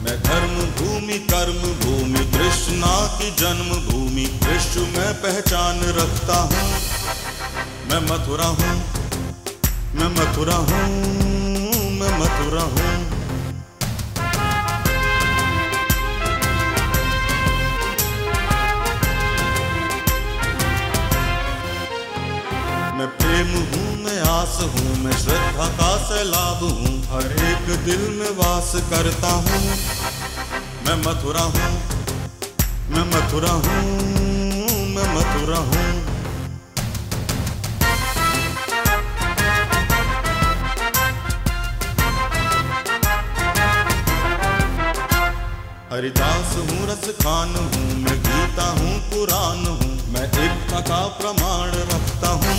मैं धर्म भूमि कर्म भूमि कृष्णा की जन्म भूमि विश्व में पहचान रखता हूँ। मैं मथुरा हूँ, मैं मथुरा हूँ, मैं मथुरा हूँ। मैं प्रेम हूँ, मैं आस हूँ, मैं श्रद्धा का सैलाब हूँ, हर एक दिल में वास करता हूँ। मैं मथुरा हूँ, मैं मथुरा हूँ, मैं मथुरा हूँ। हरिदास हूँ, रस खान हूँ, मैं गीता हूँ, पुराण हूँ, मैं एकता का प्रमाण रखता हूँ।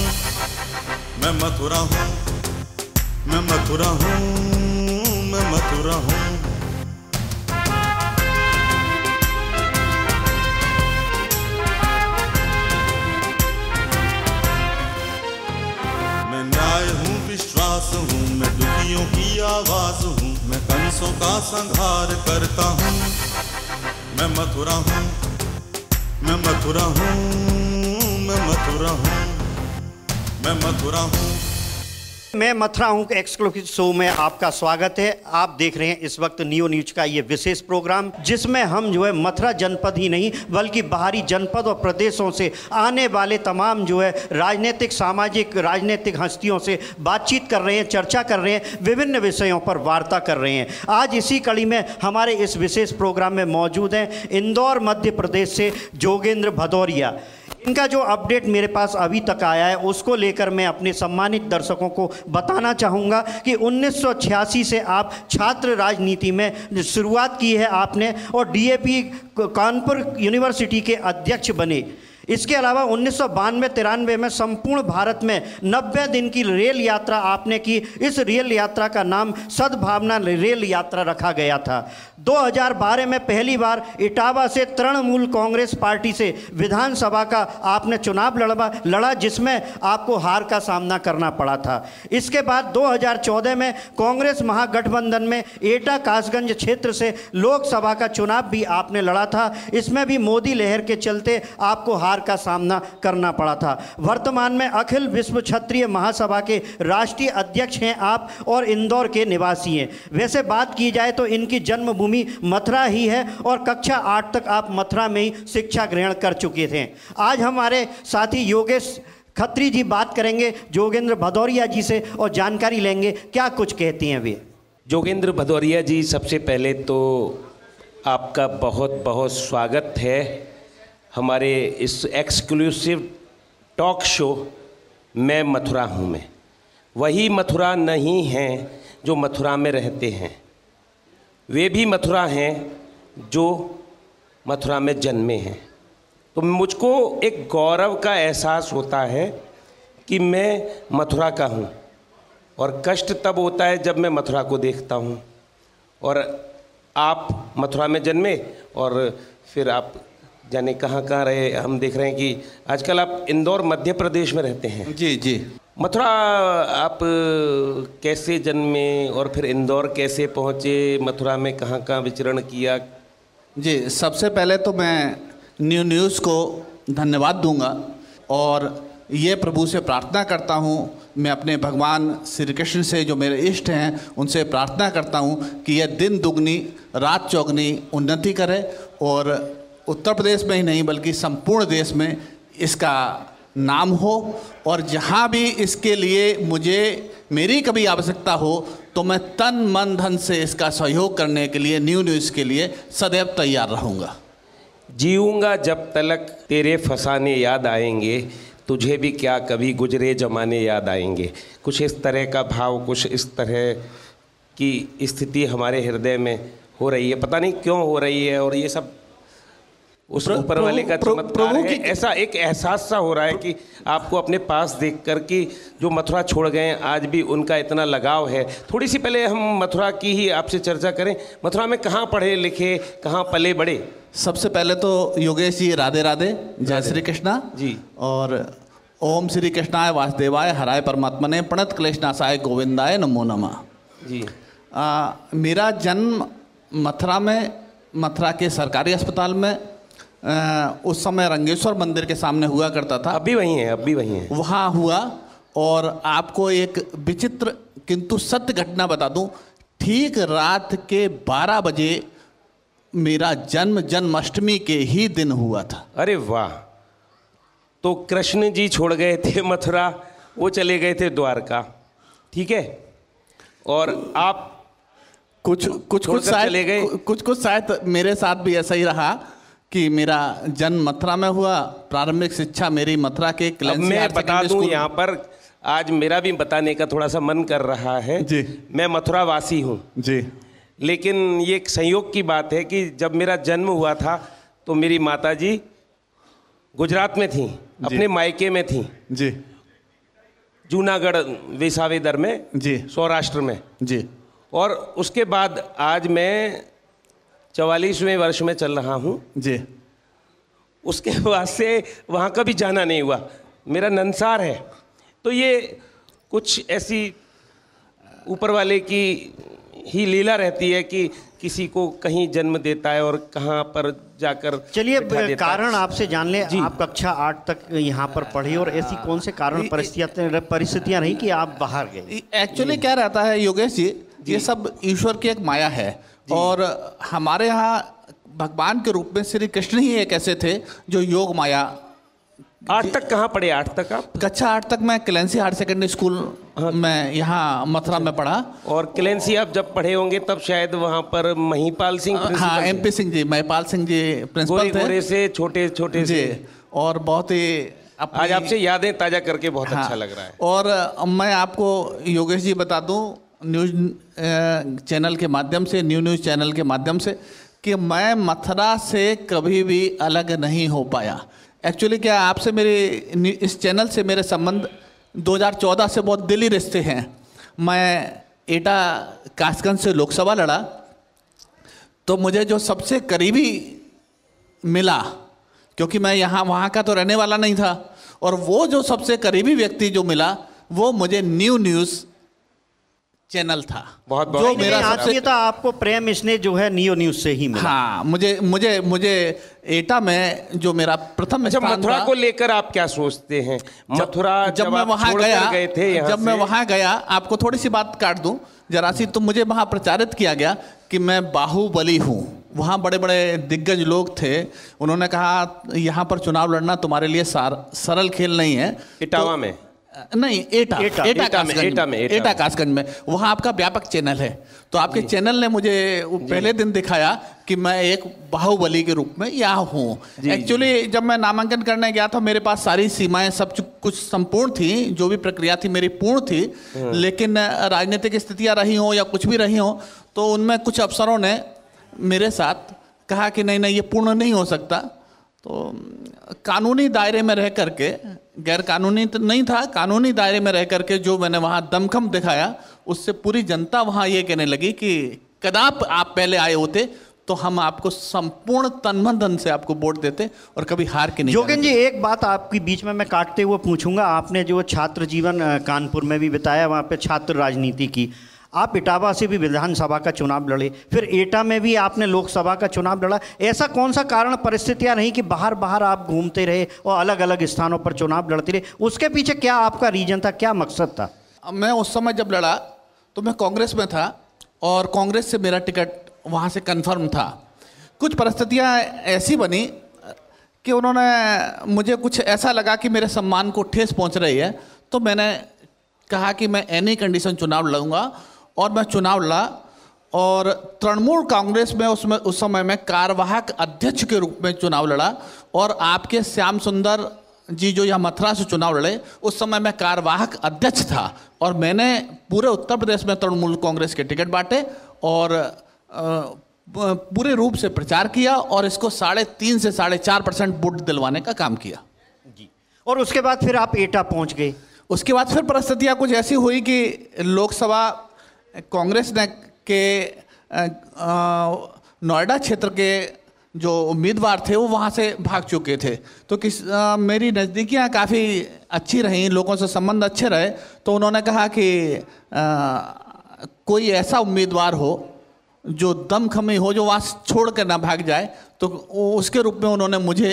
मैं मथुरा हूँ, मैं मथुरा हूँ, मैं मथुरा हूँ। मैं न्याय हूँ, विश्वास हूँ, मैं दुखियों की आवाज हूँ, मैं कंसों का संहार करता हूँ। मैं मथुरा हूँ, मैं मथुरा हूँ, मैं मथुरा हूँ, मैं मथुरा हूँ। मैं मथुरा हूँ के एक्सक्लूसिव शो में आपका स्वागत है। आप देख रहे हैं इस वक्त नियो न्यूज का ये विशेष प्रोग्राम, जिसमें हम जो है मथुरा जनपद ही नहीं बल्कि बाहरी जनपद और प्रदेशों से आने वाले तमाम जो है राजनीतिक सामाजिक राजनीतिक हस्तियों से बातचीत कर रहे हैं, चर्चा कर रहे हैं, विभिन्न विषयों पर वार्ता कर रहे हैं। आज इसी कड़ी में हमारे इस विशेष प्रोग्राम में मौजूद हैं इंदौर मध्य प्रदेश से जोगेंद्र भदौरिया। इनका जो अपडेट मेरे पास अभी तक आया है उसको लेकर मैं अपने सम्मानित दर्शकों को बताना चाहूँगा कि 1986 से आप छात्र राजनीति में शुरुआत की है आपने और डीएपी कानपुर यूनिवर्सिटी के अध्यक्ष बने। इसके अलावा 1992-93 में संपूर्ण भारत में 90 दिन की रेल यात्रा आपने की। इस रेल यात्रा का नाम सद्भावना रेल यात्रा रखा गया था। 2012 में पहली बार इटावा से तृणमूल कांग्रेस पार्टी से विधानसभा का आपने चुनाव लड़ा जिसमें आपको हार का सामना करना पड़ा था। इसके बाद 2014 में कांग्रेस महागठबंधन में एटा कासगंज क्षेत्र से लोकसभा का चुनाव भी आपने लड़ा था। इसमें भी मोदी लहर के चलते आपको हार का सामना करना पड़ा था। वर्तमान में अखिल विश्व क्षत्रिय महासभा के राष्ट्रीय अध्यक्ष हैं आप और इंदौर के निवासी हैं। वैसे बात की जाए तो इनकी जन्मभूमि मथुरा ही है और कक्षा 8 तक आप मथुरा में ही शिक्षा ग्रहण कर चुके थे। आज हमारे साथी योगेश खत्री जी बात करेंगे जोगेंद्र भदौरिया जी से और जानकारी लेंगे क्या कुछ कहती हैं वे। जोगेंद्र भदौरिया जी, सबसे पहले तो आपका बहुत बहुत स्वागत है हमारे इस एक्सक्लूसिव टॉक शो मैं मथुरा हूँ। मैं वही मथुरा नहीं हैं जो मथुरा में रहते हैं, वे भी मथुरा हैं जो मथुरा में जन्मे हैं। तो मुझको एक गौरव का एहसास होता है कि मैं मथुरा का हूँ और कष्ट तब होता है जब मैं मथुरा को देखता हूँ। और आप मथुरा में जन्मे और फिर आप जाने कहाँ कहाँ रहे। हम देख रहे हैं कि आजकल आप इंदौर मध्य प्रदेश में रहते हैं। जी जी। मथुरा आप कैसे जन्मे और फिर इंदौर कैसे पहुँचे, मथुरा में कहाँ कहाँ विचरण किया? जी, सबसे पहले तो मैं न्यू न्यूज़ को धन्यवाद दूंगा और ये प्रभु से प्रार्थना करता हूँ, मैं अपने भगवान श्री कृष्ण से जो मेरे इष्ट हैं उनसे प्रार्थना करता हूँ कि यह दिन दुगनी रात चौगनी उन्नति करे और उत्तर प्रदेश में ही नहीं बल्कि संपूर्ण देश में इसका नाम हो। और जहाँ भी इसके लिए मुझे मेरी कभी आवश्यकता हो तो मैं तन मन धन से इसका सहयोग करने के लिए न्यू न्यूज़ के लिए सदैव तैयार रहूँगा। जीऊँगा जब तलक तेरे फसाने याद आएंगे, तुझे भी क्या कभी गुजरे जमाने याद आएंगे। कुछ इस तरह का भाव, कुछ इस तरह की स्थिति हमारे हृदय में हो रही है। पता नहीं क्यों हो रही है और ये सब उस ऊपर वाले का चमत्कार है। ऐसा एक एहसास सा हो रहा है कि आपको अपने पास देखकर कि जो मथुरा छोड़ गए आज भी उनका इतना लगाव है। थोड़ी सी पहले हम मथुरा की ही आपसे चर्चा करें। मथुरा में कहाँ पढ़े लिखे, कहाँ पले बड़े? सबसे पहले तो योगेश जी राधे राधे, जय श्री कृष्णा जी। और ओम श्री कृष्णाय वासुदेवाय हराय परमात्मने प्रणत क्लेशनाशाय गोविंदाय नमो नमः जी। मेरा जन्म मथुरा के सरकारी अस्पताल में उस समय रंगेश्वर मंदिर के सामने हुआ करता था। अभी वही है, अभी वही है। वहाँ हुआ। और आपको एक विचित्र किंतु सत्य घटना बता दूं, ठीक रात के 12 बजे मेरा जन्म जन्माष्टमी के ही दिन हुआ था। अरे वाह! तो कृष्ण जी छोड़ गए थे मथुरा, वो चले गए थे द्वारका, ठीक है, और आप कुछ शायद मेरे साथ भी ऐसा ही रहा कि मेरा जन्म मथुरा में हुआ। प्रारंभिक शिक्षा मेरी मथुरा के मैं बता दूं यहाँ पर, आज मेरा भी बताने का थोड़ा सा मन कर रहा है जी। मैं मथुरा वासी हूँ जी, लेकिन ये एक संयोग की बात है कि जब मेरा जन्म हुआ था तो मेरी माताजी गुजरात में थी, अपने मायके में थी जी, जूनागढ़ वेसावेदर में जी, सौराष्ट्र में जी। और उसके बाद आज मैं 44वें वर्ष में चल रहा हूँ जी। उसके बाद से वहाँ कभी जाना नहीं हुआ, मेरा नंसार है। तो ये कुछ ऐसी ऊपर वाले की ही लीला रहती है कि किसी को कहीं जन्म देता है और कहाँ पर जाकर। चलिए कारण आपसे जान ले, आप कक्षा 8 तक यहाँ पर पढ़े और ऐसी कौन से कारण परिस्थितियाँ रही कि आप बाहर गए? एक्चुअली क्या रहता है योगेश जी, ये सब ईश्वर की एक माया है। और हमारे यहाँ भगवान के रूप में श्री कृष्ण ही एक ऐसे थे जो योग माया। 8 तक कहाँ पढ़े? 8 तक आप? कक्षा 8 तक मैं क्लेंसी हायर सेकेंडरी स्कूल में यहाँ मथुरा में पढ़ा। और क्लेंसी आप जब पढ़े होंगे तब शायद वहाँ पर महिपाल सिंह, हाँ, MP सिंह जी, महिपाल सिंह जी प्रिंसिपल थे। गोरे से छोटे छोटे जी, और बहुत ही आज आपसे यादें ताज़ा करके बहुत अच्छा लग रहा है। और मैं आपको योगेश जी बता दूं न्यूज़ चैनल के माध्यम से, न्यूज़ चैनल के माध्यम से, कि मैं मथुरा से कभी भी अलग नहीं हो पाया। एक्चुअली क्या आपसे मेरे इस चैनल से मेरे संबंध 2014 से बहुत दिली रिश्ते हैं। मैं एटा कासगंज से लोकसभा लड़ा तो मुझे जो सबसे करीबी मिला, क्योंकि मैं यहाँ वहाँ का तो रहने वाला नहीं था, और वो जो सबसे करीबी व्यक्ति जो मिला वो मुझे न्यूज़ चैनल था। बहुत जो मेरा सबसे था आपको प्रेम स्नेह जो है न्यूज़ से ही मिला। हाँ, मुझे एटा में जो मेरा प्रथम अच्छा, मथुरा को लेकर आप क्या सोचते हैं? मथुरा जब मैं वहाँ गया, जब मैं वहाँ गया, आपको थोड़ी सी बात काट दूं जरा सी, तो मुझे वहाँ प्रचारित किया गया कि मैं बाहुबली हूँ। वहाँ बड़े बड़े दिग्गज लोग थे, उन्होंने कहा यहाँ पर चुनाव लड़ना तुम्हारे लिए सरल खेल नहीं है। इटावा में नहीं, एटा कासगंज में वहाँ आपका व्यापक चैनल है। तो आपके चैनल ने मुझे पहले दिन दिखाया कि मैं एक बाहुबली के रूप में यहाँ हूँ। एक्चुअली जब मैं नामांकन करने गया था मेरे पास सारी सीमाएं सब कुछ संपूर्ण थी, जो भी प्रक्रिया थी मेरी पूर्ण थी, लेकिन राजनीतिक स्थितियाँ रही हों या कुछ भी रही हों तो उनमें कुछ अफसरों ने मेरे साथ कहा कि नहीं नहीं, ये पूर्ण नहीं हो सकता। तो कानूनी दायरे में रह करके, गैर कानूनी तो नहीं था, कानूनी दायरे में रह करके जो मैंने वहाँ दमखम दिखाया, उससे पूरी जनता वहाँ ये कहने लगी कि कदाप आप पहले आए होते तो हम आपको संपूर्ण तन धन से आपको वोट देते और कभी हार के नहीं। जोगेन जी, एक बात आपकी बीच में मैं काटते हुए पूछूंगा। आपने जो छात्र जीवन कानपुर में भी बिताया, वहाँ पे छात्र राजनीति की, आप इटावा से भी विधानसभा का चुनाव लड़े, फिर एटा में भी आपने लोकसभा का चुनाव लड़ा। ऐसा कौन सा कारण परिस्थितियां रही कि बाहर बाहर आप घूमते रहे और अलग अलग स्थानों पर चुनाव लड़ते रहे? उसके पीछे क्या आपका रीजन था, क्या मकसद था? मैं उस समय जब लड़ा तो मैं कांग्रेस में था और कांग्रेस से मेरा टिकट वहाँ से कन्फर्म था। कुछ परिस्थितियाँ ऐसी बनी कि उन्होंने मुझे कुछ ऐसा लगा कि मेरे सम्मान को ठेस पहुँच रही है, तो मैंने कहा कि मैं एनी कंडीशन चुनाव लड़ूंगा। और मैं चुनाव लड़ा और तृणमूल कांग्रेस में उस समय में कार्यवाहक अध्यक्ष के रूप में चुनाव लड़ा। और आपके श्याम सुंदर जी जो यहाँ मथुरा से चुनाव लड़े, उस समय मैं कार्यवाहक अध्यक्ष था और मैंने पूरे उत्तर प्रदेश में तृणमूल कांग्रेस के टिकट बांटे और पूरे रूप से प्रचार किया और इसको 3.5 से 4.5% वोट दिलवाने का काम किया जी। और उसके बाद फिर आप एटा पहुँच गए। उसके बाद फिर परिस्थितियाँ कुछ ऐसी हुई कि लोकसभा कांग्रेस ने के नोएडा क्षेत्र के जो उम्मीदवार थे वो वहाँ से भाग चुके थे। तो मेरी नज़दीकियाँ काफ़ी अच्छी रहीं, लोगों से संबंध अच्छे रहे। तो उन्होंने कहा कि कोई ऐसा उम्मीदवार हो जो दमखमी हो, जो वहाँ छोड़ कर ना भाग जाए, तो उसके रूप में उन्होंने मुझे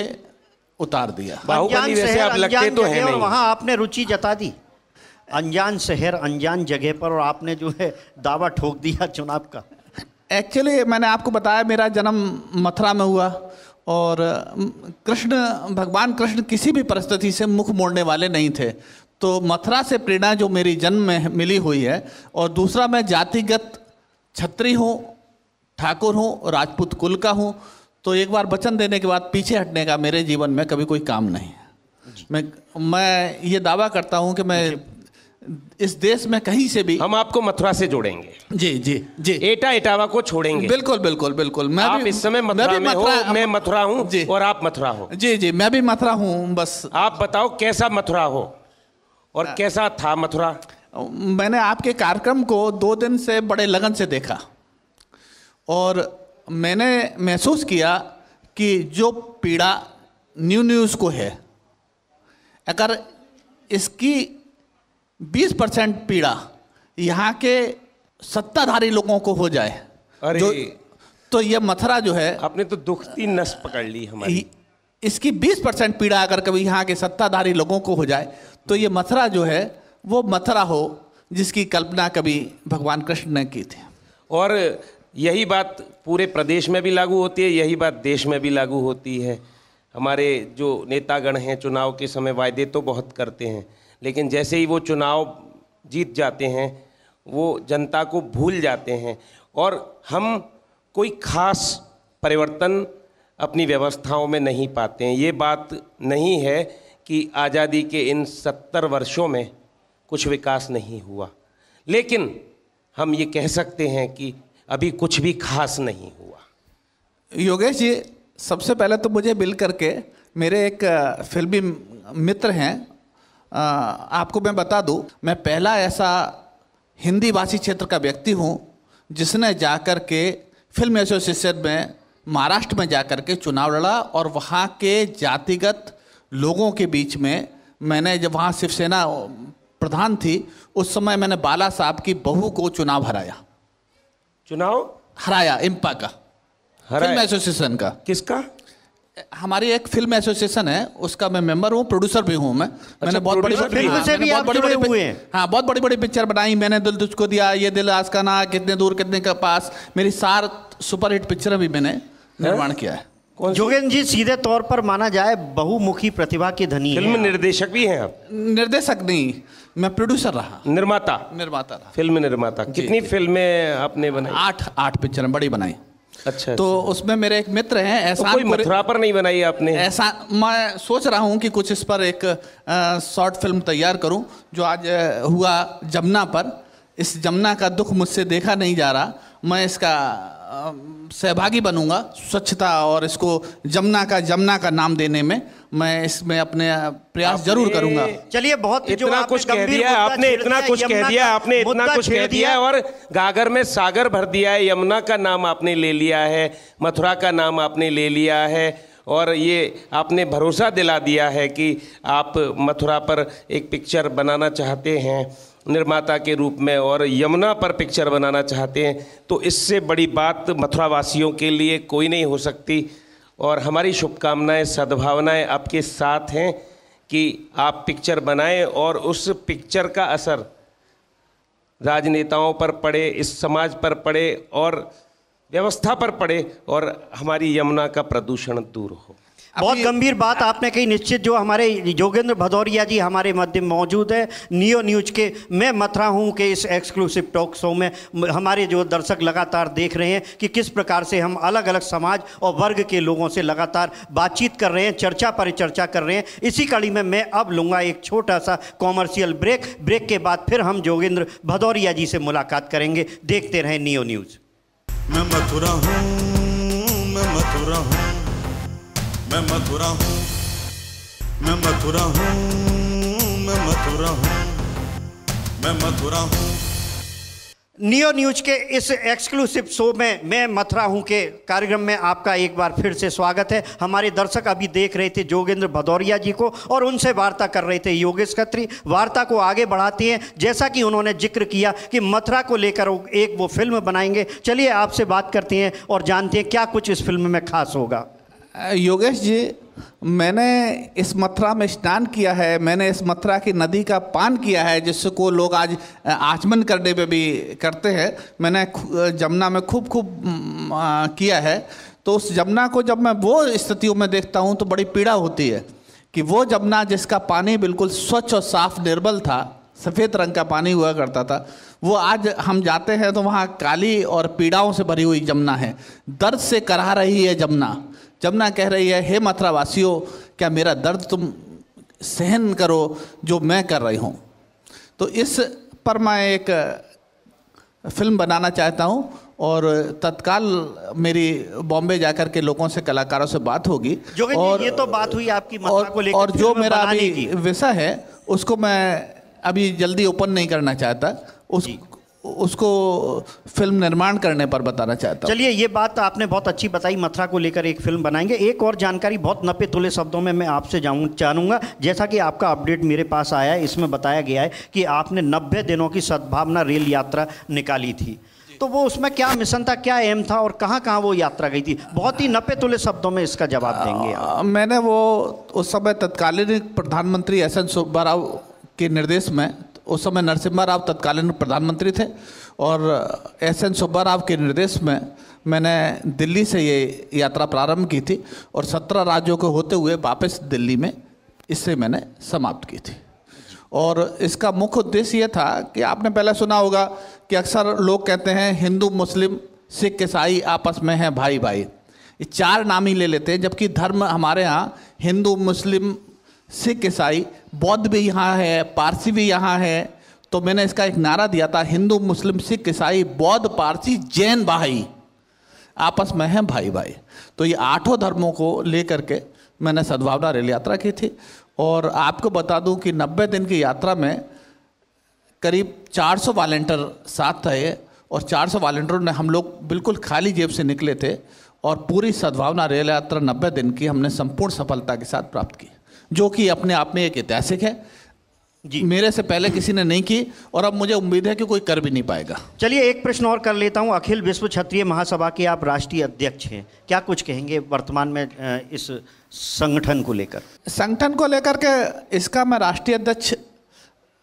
उतार दिया। बाहुबली वैसे आप लगते तो हैं नहीं। वहाँ आपने रुचि जता दी, अनजान शहर अनजान जगह पर, और आपने जो है दावा ठोक दिया चुनाव का। एक्चुअली मैंने आपको बताया मेरा जन्म मथुरा में हुआ, और भगवान कृष्ण किसी भी परिस्थिति से मुख मोड़ने वाले नहीं थे। तो मथुरा से प्रेरणा जो मेरी जन्म में मिली हुई है, और दूसरा मैं जातिगत क्षत्रिय हूँ, ठाकुर हूँ, राजपूत कुल का हूँ। तो एक बार वचन देने के बाद पीछे हटने का मेरे जीवन में कभी कोई काम नहीं है। मैं ये दावा करता हूँ कि मैं इस देश में कहीं से भी, हम आपको मथुरा से जोड़ेंगे। जी जी जी, एटा एटावा को छोड़ेंगे। बिल्कुल बिल्कुल बिल्कुल। मैं आप भी इस समय मथुरा में हो, मैं मथुरा हूँ जी, और आप मथुरा हो। जी जी, मैं भी मथुरा हूँ। बस आप बताओ कैसा मथुरा हो और कैसा था मथुरा? मैंने आपके कार्यक्रम को 2 दिन से बड़े लगन से देखा, और मैंने महसूस किया कि जो पीड़ा न्यूज़ को है, अगर इसकी 20% पीड़ा यहाँ के सत्ताधारी लोगों को हो जाए, तो ये मथुरा जो है, आपने तो दुखती नस पकड़ ली हमारी। इसकी 20% पीड़ा अगर कभी यहाँ के सत्ताधारी लोगों को हो जाए, तो ये मथुरा जो है वो मथुरा हो जिसकी कल्पना कभी भगवान कृष्ण ने की थी। और यही बात पूरे प्रदेश में भी लागू होती है, यही बात देश में भी लागू होती है। हमारे जो नेतागण हैं चुनाव के समय वायदे तो बहुत करते हैं, लेकिन जैसे ही वो चुनाव जीत जाते हैं वो जनता को भूल जाते हैं, और हम कोई खास परिवर्तन अपनी व्यवस्थाओं में नहीं पाते हैं। ये बात नहीं है कि आज़ादी के इन 70 वर्षों में कुछ विकास नहीं हुआ, लेकिन हम ये कह सकते हैं कि अभी कुछ भी खास नहीं हुआ। योगेश जी, सबसे पहले तो मुझे मिल करके मेरे एक फिल्मी मित्र हैं, आपको मैं बता दूं, मैं पहला ऐसा हिंदी भाषी क्षेत्र का व्यक्ति हूं जिसने जाकर के फिल्म एसोसिएशन में महाराष्ट्र में जाकर के चुनाव लड़ा, और वहां के जातिगत लोगों के बीच में मैंने, जब वहाँ शिवसेना प्रधान थी उस समय, मैंने बाला साहब की बहू को चुनाव हराया इम्पा का, फिल्म एसोसिएशन का। किसका? हमारी एक फिल्म एसोसिएशन है, उसका मैं मेंबर हूँ, प्रोड्यूसर भी हूँ मैं। मैंने बहुत बड़ी फिल्म से भी आप जुड़े हुए हैं? हाँ, बहुत बड़ी बड़ी पिक्चर बनाई मैंने। दिल तुझको दिया, ये दिल आस्काना, कितने दूर कितने के पास, मेरी 4 सुपरहिट पिक्चरें भी मैंने निर्माण किया है। जोगेंद्र जी, सीधे तौर पर माना जाए बहुमुखी प्रतिभा के धनी हैं। फिल्म निर्देशक भी हैं आप? निर्देशक नहीं, मैं प्रोड्यूसर रहा। निर्माता रहा। फिल्म निर्माता। कितनी फिल्में आपने बनाई? 8 पिक्चरें बड़ी बनाई। अच्छा। तो उसमें मेरे एक मित्र हैं, ऐसा कोई मथुरा पर नहीं बनाई आपने? ऐसा मैं सोच रहा हूँ कि कुछ इस पर एक शॉर्ट फिल्म तैयार करूँ, जो आज हुआ जमुना पर। इस जमुना का दुख मुझसे देखा नहीं जा रहा, मैं इसका सहभागी बनूंगा स्वच्छता और इसको जमुना का नाम देने में। मैं इसमें अपने प्रयास जरूर करूंगा। चलिए, बहुत इतना कुछ कह दिया आपने, इतना कुछ कह दिया आपने, इतना कुछ कह दिया, और गागर में सागर भर दिया है। यमुना का नाम आपने ले लिया है, मथुरा का नाम आपने ले लिया है, और ये आपने भरोसा दिला दिया है कि आप मथुरा पर एक पिक्चर बनाना चाहते हैं निर्माता के रूप में, और यमुना पर पिक्चर बनाना चाहते हैं। तो इससे बड़ी बात मथुरा वासियों के लिए कोई नहीं हो सकती। और हमारी शुभकामनाएं, सद्भावनाएं आपके साथ हैं कि आप पिक्चर बनाएं और उस पिक्चर का असर राजनेताओं पर पड़े, इस समाज पर पड़े और व्यवस्था पर पड़े, और हमारी यमुना का प्रदूषण दूर हो। बहुत गंभीर बात आपने कही। निश्चित जो हमारे जोगेंद्र भदौरिया जी हमारे मध्य मौजूद है, नियो न्यूज के मैं मथुरा हूँ के इस एक्सक्लूसिव टॉक शो में हमारे जो दर्शक लगातार देख रहे हैं कि किस प्रकार से हम अलग अलग समाज और वर्ग के लोगों से लगातार बातचीत कर रहे हैं, चर्चा पर चर्चा कर रहे हैं। इसी कड़ी में मैं अब लूँगा एक छोटा सा कॉमर्शियल ब्रेक के बाद फिर हम जोगेंद्र भदौरिया जी से मुलाकात करेंगे। देखते रहें नियो न्यूज़। मैं मथुरा हूँ, मैं मथुरा हूँ, मैं मथुरा हूँ, मैं मथुरा हूँ, मैं मथुरा हूँ, मैं मथुरा हूँ। नियो न्यूज के इस एक्सक्लूसिव शो में मैं मथुरा हूं के कार्यक्रम में आपका एक बार फिर से स्वागत है। हमारे दर्शक अभी देख रहे थे जोगेंद्र भदौरिया जी को और उनसे वार्ता कर रहे थे योगेश खत्री। वार्ता को आगे बढ़ाते हैं, जैसा कि उन्होंने जिक्र किया कि मथुरा को लेकर एक वो फिल्म बनाएंगे। चलिए आपसे बात करते हैं और जानते हैं क्या कुछ इस फिल्म में खास होगा। योगेश जी, मैंने इस मथुरा में स्नान किया है, मैंने इस मथुरा की नदी का पान किया है, जिसको लोग आज आचमन करने पे भी करते हैं। मैंने जमुना में खूब किया है। तो उस जमुना को जब मैं वो स्थितियों में देखता हूँ तो बड़ी पीड़ा होती है कि वो जमुना जिसका पानी बिल्कुल स्वच्छ और साफ निर्मल था, सफ़ेद रंग का पानी हुआ करता था, वो आज हम जाते हैं तो वहाँ काली और पीड़ाओं से भरी हुई जमुना है। दर्द से कराह रही है जमुना। जमुना कह रही है, हे मथुरा वासियों, क्या मेरा दर्द तुम सहन करो जो मैं कर रही हूँ। तो इस पर मैं एक फिल्म बनाना चाहता हूँ और तत्काल मेरी बॉम्बे जाकर के लोगों से, कलाकारों से बात होगी। और ये तो बात हुई आपकी मथुरा को लेकर, और जो मेरा अभी विषय है उसको मैं अभी जल्दी ओपन नहीं करना चाहता, उसको फिल्म निर्माण करने पर बताना चाहता हूँ। चलिए, ये बात आपने बहुत अच्छी बताई, मथुरा को लेकर एक फिल्म बनाएंगे। एक और जानकारी बहुत नपे तुले शब्दों में मैं आपसे जानूंगा। जैसा कि आपका अपडेट मेरे पास आया है, इसमें बताया गया है कि आपने 90 दिनों की सद्भावना रेल यात्रा निकाली थी। तो वो उसमें क्या मिशन था, क्या एम था और कहाँ कहाँ वो यात्रा गई थी? बहुत ही नपे तुले शब्दों में इसका जवाब देंगे आप। मैंने वो उस समय तत्कालीन प्रधानमंत्री एस एन सुब्बा राव के निर्देश में, उस समय नरसिम्हा राव तत्कालीन प्रधानमंत्री थे, और एस एन सुब्बा राव के निर्देश में मैंने दिल्ली से ये यात्रा प्रारंभ की थी और 17 राज्यों को होते हुए वापस दिल्ली में इससे मैंने समाप्त की थी। और इसका मुख्य उद्देश्य ये था कि आपने पहले सुना होगा कि अक्सर लोग कहते हैं हिंदू मुस्लिम सिख ईसाई आपस में हैं भाई भाई। ये 4 नाम ही ले लेते हैं, जबकि धर्म हमारे यहाँ हिंदू मुस्लिम सिख ईसाई बौद्ध भी यहाँ है, पारसी भी यहाँ है। तो मैंने इसका एक नारा दिया था, हिंदू मुस्लिम सिख ईसाई बौद्ध पारसी जैन भाई आपस में हैं भाई भाई। तो ये 8 धर्मों को लेकर के मैंने सद्भावना रेल यात्रा की थी। और आपको बता दूं कि 90 दिन की यात्रा में करीब 400 वॉलंटियर साथ थे और 400 वॉलंटियरों ने, हम लोग बिल्कुल खाली जेब से निकले थे और पूरी सद्भावना रेल यात्रा 90 दिन की हमने संपूर्ण सफलता के साथ प्राप्त की, जो कि अपने आप में एक ऐतिहासिक है जी। मेरे से पहले किसी ने नहीं की और अब मुझे उम्मीद है कि कोई कर भी नहीं पाएगा। चलिए, एक प्रश्न और कर लेता हूं। अखिल विश्व क्षत्रिय महासभा के आप राष्ट्रीय अध्यक्ष हैं, क्या कुछ कहेंगे वर्तमान में इस संगठन को लेकर? संगठन को लेकर के इसका मैं राष्ट्रीय अध्यक्ष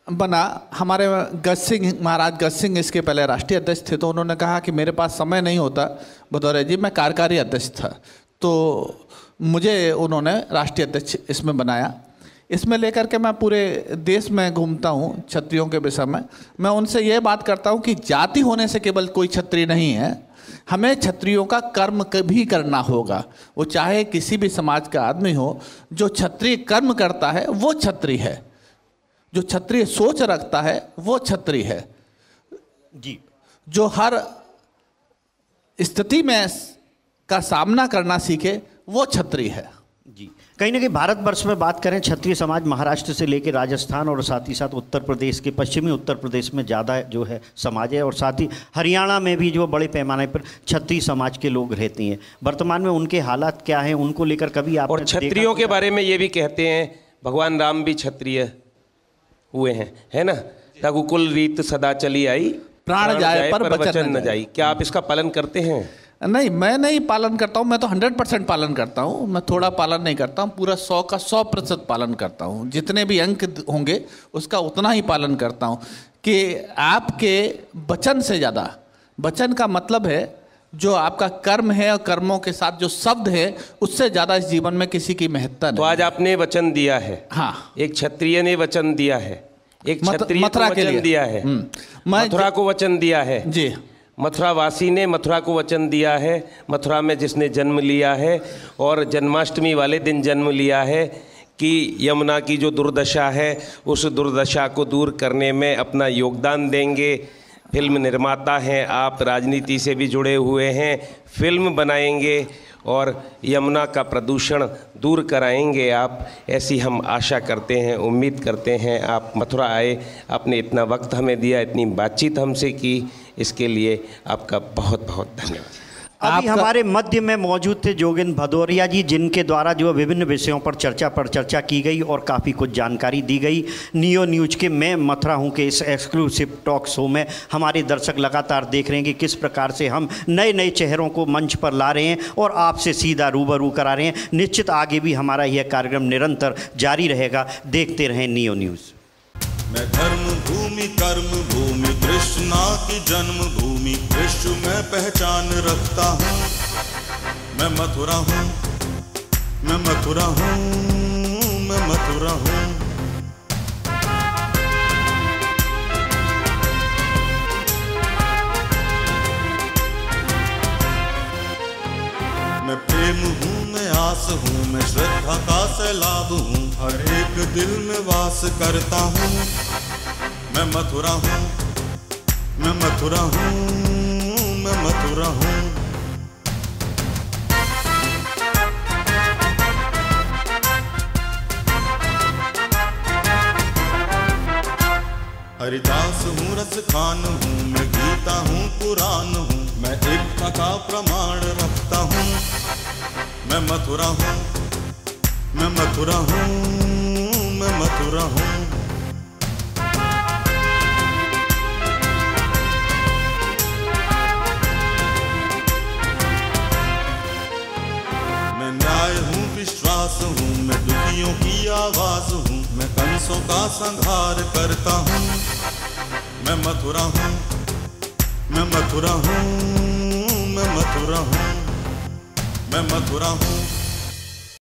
बना। हमारे गज सिंह महाराज गज सिंह इसके पहले राष्ट्रीय अध्यक्ष थे, तो उन्होंने कहा कि मेरे पास समय नहीं होता भदौरिया जी, मैं कार्यकारी अध्यक्ष था, तो मुझे उन्होंने राष्ट्रीय अध्यक्ष इसमें बनाया। इसमें लेकर के मैं पूरे देश में घूमता हूँ क्षत्रियों के विषय में। मैं उनसे ये बात करता हूँ कि जाति होने से केवल कोई क्षत्रिय नहीं है, हमें क्षत्रियों का कर्म भी करना होगा। वो चाहे किसी भी समाज का आदमी हो, जो क्षत्रिय कर्म करता है वो क्षत्रिय है, जो क्षत्रिय सोच रखता है वो क्षत्रिय है जी। जो हर स्थिति में का सामना करना सीखे वो क्षत्रिय है जी। कहीं ना कहीं भारतवर्ष में बात करें, क्षत्रिय समाज महाराष्ट्र से लेकर राजस्थान और साथ ही साथ उत्तर प्रदेश के, पश्चिमी उत्तर प्रदेश में ज़्यादा जो है समाज है, और साथ ही हरियाणा में भी जो बड़े पैमाने पर क्षत्रिय समाज के लोग रहते हैं। वर्तमान में उनके हालात क्या हैं, उनको लेकर कभी आप? और क्षत्रियों के बारे में ये भी कहते हैं भगवान राम भी क्षत्रिय हुए हैं, है ना? रघुकुल रीत सदा चली आई, प्राण जाए पर वचन न जाई। क्या आप इसका पालन करते हैं? नहीं, मैं नहीं पालन करता हूँ। मैं तो 100% पालन करता हूँ। मैं थोड़ा पालन नहीं करता हूँ, पूरा 100 का 100% पालन करता हूँ। जितने भी अंक होंगे उसका उतना ही पालन करता हूँ कि आपके वचन से ज़्यादा, वचन का मतलब है जो आपका कर्म है और कर्मों के साथ जो शब्द है, उससे ज़्यादा इस जीवन में किसी की महत्ता नहीं। तो आज आपने वचन दिया है। हाँ, एक क्षत्रिय ने वचन दिया है, एक क्षत्रिय मथुरा के लिए दिया है, मथुरा को वचन दिया है जी। मथुरा वासी ने मथुरा को वचन दिया है, मथुरा में जिसने जन्म लिया है और जन्माष्टमी वाले दिन जन्म लिया है कि यमुना की जो दुर्दशा है उस दुर्दशा को दूर करने में अपना योगदान देंगे। फिल्म निर्माता हैं आप, राजनीति से भी जुड़े हुए हैं, फिल्म बनाएंगे और यमुना का प्रदूषण दूर कराएंगे आप, ऐसी हम आशा करते हैं, उम्मीद करते हैं। आप मथुरा आए, आपने इतना वक्त हमें दिया, इतनी बातचीत हमसे की, इसके लिए आपका बहुत बहुत धन्यवाद। अभी हमारे मध्य में मौजूद थे जोगेंद्र भदौरिया जी, जिनके द्वारा जो विभिन्न विषयों पर चर्चा की गई और काफ़ी कुछ जानकारी दी गई। नियो न्यूज के मैं मथुरा हूँ के इस एक्सक्लूसिव टॉक शो में हमारे दर्शक लगातार देख रहे हैं कि किस प्रकार से हम नए नए चेहरों को मंच पर ला रहे हैं और आपसे सीधा रूबरू करा रहे हैं। निश्चित आगे भी हमारा यह कार्यक्रम निरंतर जारी रहेगा। देखते रहें नियो न्यूज़। मैं धर्म भूमि कर्म भूमि कृष्णा की जन्म भूमि विश्व में पहचान रखता हूँ। मैं मथुरा हूँ, मैं मथुरा हूँ, मैं मथुरा हूँ। मैं प्रेम हूँ, मैं आस हूँ, मैं श्रद्धा का सैलाब हूँ, हर एक दिल में वास करता हूँ। मैं मथुरा हूँ, मैं मथुरा हूँ, मैं मथुरा हूँ। हरिदास हूँ, रस खान हूँ, मैं गीता हूँ, पुराण हूँ, मैं एकता का प्रमाण रखता हूँ। मैं मथुरा हूँ, मैं मथुरा हूँ, मैं मथुरा हूँ। मैं न्याय हूँ, विश्वास हूँ, मैं दुखियों की आवाज हूँ, मैं कंसों का संहार करता हूँ। मैं मथुरा हूँ, मैं मथुरा हूँ, मैं मथुरा हूँ, मैं मथुरा हूँ।